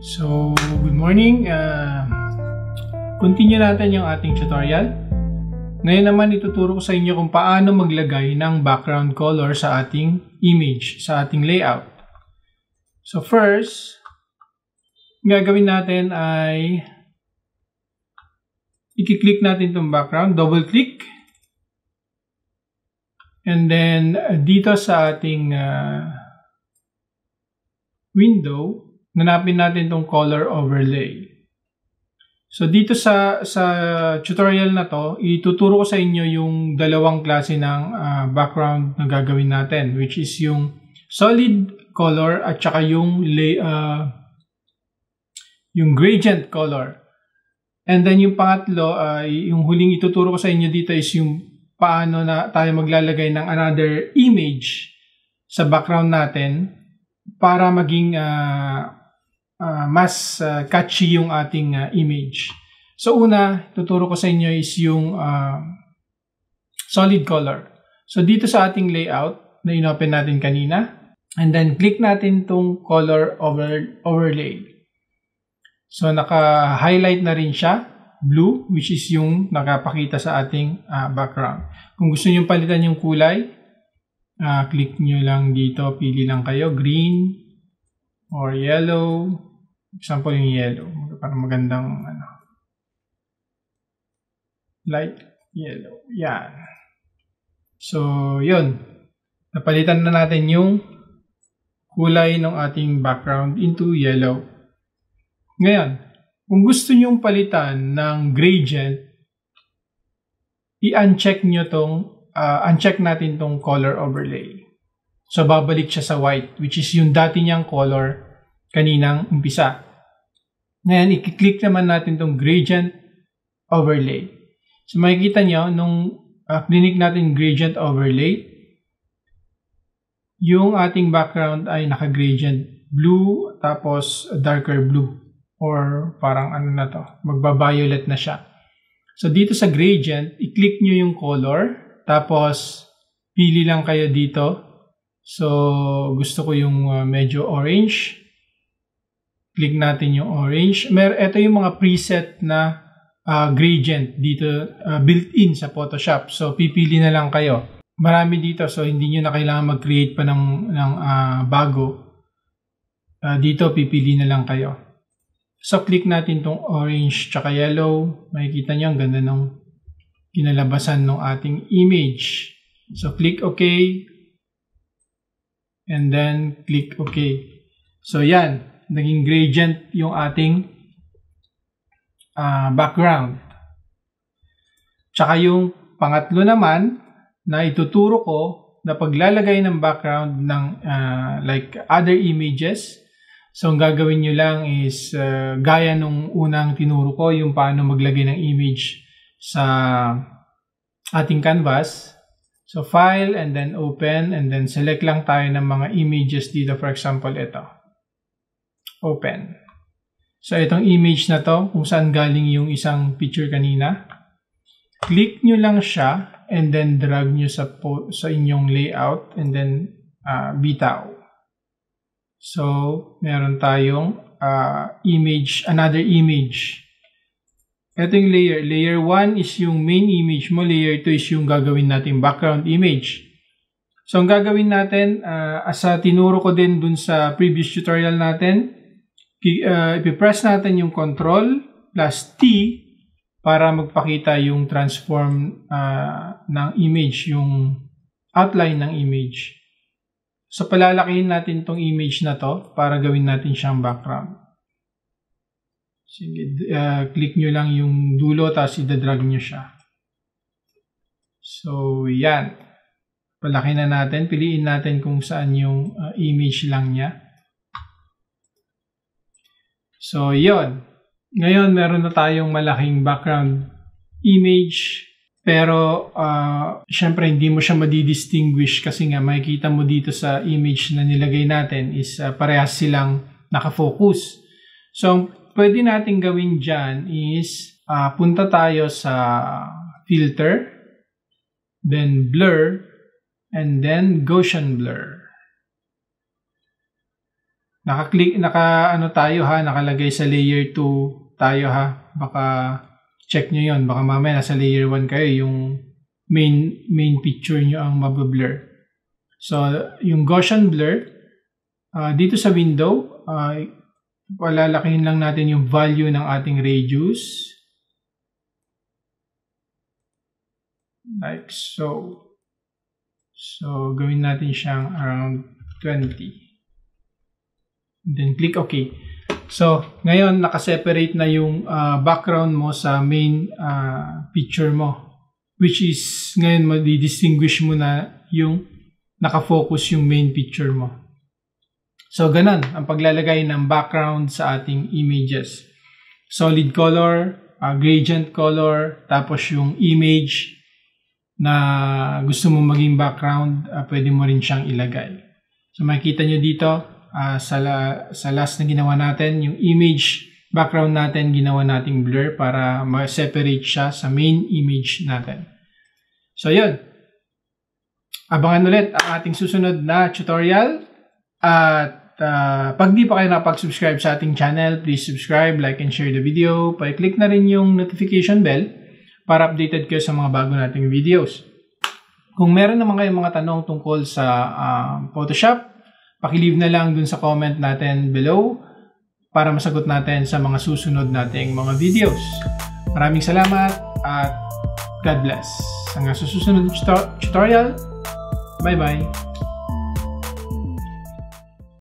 So, good morning. Continue natin yung ating tutorial. Ngayon naman ituturo ko sa inyo kung paano maglagay ng background color sa ating image, sa ating layout. So first, gagawin natin ay i-click natin itong background, double click. And then dito sa ating window, hanapin natin itong color overlay. So dito sa tutorial na to, ituturo ko sa inyo yung dalawang klase ng background na gagawin natin, which is yung solid color at saka yung gradient color. And then yung pangatlo, yung huling ituturo ko sa inyo dito is yung paano na tayo maglalagay ng another image sa background natin para maging mas catchy yung ating image. So una, tuturo ko sa inyo is yung solid color. So dito sa ating layout na inopen natin kanina, and then click natin tong color overlay. So naka-highlight na rin siya, blue, which is yung nakapakita sa ating background. Kung gusto niyo palitan yung kulay, click nyo lang dito, pili lang kayo, green or yellow. Example yung yellow, para magandang light yellow. Yan. So, yun. Napalitan na natin yung kulay ng ating background into yellow. Ngayon, kung gusto nyong palitan ng gradient, i-uncheck nyo uncheck natin tong color overlay. So, babalik siya sa white, which is yung dati niyang color kaninang umpisa. Ngayon, i-click naman natin tong gradient overlay. So, makikita nyo, nung click natin gradient overlay, yung ating background ay naka-gradient blue, tapos darker blue. Or parang magba-violet na siya. So, dito sa gradient, i-click nyo yung color, tapos pili lang kayo dito. So, gusto ko yung medyo orange. Click natin yung orange. Ito yung mga preset na gradient dito built-in sa Photoshop. So, pipili na lang kayo. Marami dito, so hindi nyo na kailangan mag-create pa ng bago. Dito, pipili na lang kayo. So, click natin tong orange tsaka yellow. Makikita nyo, ang ganda ng kinalabasan ng ating image. So, click OK. And then, click OK. So, yan. Naging gradient yung ating background. Tsaka yung pangatlo naman na ituturo ko na paglalagay ng background ng like other images. So, ang gagawin nyo lang is gaya nung unang tinuro ko, yung paano maglagay ng image sa ating canvas. So, file and then open and then select lang tayo ng mga images dito. For example, ito. Open. So, itong image na to, kung saan galing yung isang picture kanina. Click nyo lang siya and then drag nyo sa inyong layout and then bitaw. So, meron tayong image, another image. Ito yung layer. Layer 1 is yung main image mo. Layer 2 is yung gagawin natin background image. So, ang gagawin natin, as tinuro ko din dun sa previous tutorial natin, ipipress natin yung Ctrl plus T para magpakita yung transform ng image, yung outline ng image. So, palalakihin natin tong image na to para gawin natin siyang background. Sige, click nyo lang yung dulo tapos i-drag nyo siya. So, yan. Palaki na natin. Piliin natin kung saan yung image lang niya. So, yun. Ngayon, meron na tayong malaking background image. Pero, syempre, hindi mo siya madidistinguish kasi nga, makikita mo dito sa image na nilagay natin is parehas silang nakafocus. So, pwede natin gawin dyan is punta tayo sa filter, then blur, and then Gaussian blur. ano tayo ha, nakalagay sa layer 2 tayo ha. Baka check nyo yon, baka mamaya nasa layer 1 kayo, yung main picture nyo ang mabablur. So, yung Gaussian blur, dito sa window, palalakihin lang natin yung value ng ating radius. Like so. So, gawin natin siyang around 20. Then, click OK. So, ngayon, nakaseparate na yung background mo sa main picture mo. Which is, ngayon, madidistinguish mo na yung nakafocus yung main picture mo. So, ganun ang paglalagay ng background sa ating images. Solid color, gradient color, tapos yung image na gusto mo maging background, pwede mo rin siyang ilagay. So makikita nyo dito, sa last na ginawa natin, yung image background natin, ginawa nating blur para ma-separate siya sa main image natin. So yun. Abangan ulit ang ating susunod na tutorial. At pag di pa kayo nakapag-subscribe sa ating channel, please subscribe, like, and share the video. Pa-click na rin yung notification bell para updated kayo sa mga bago nating videos. Kung meron naman kayong mga tanong tungkol sa Photoshop, paki-leave na lang dun sa comment natin below para masagot natin sa mga susunod nating mga videos. Maraming salamat at God bless. Hanggang sa susunod tutorial, bye-bye!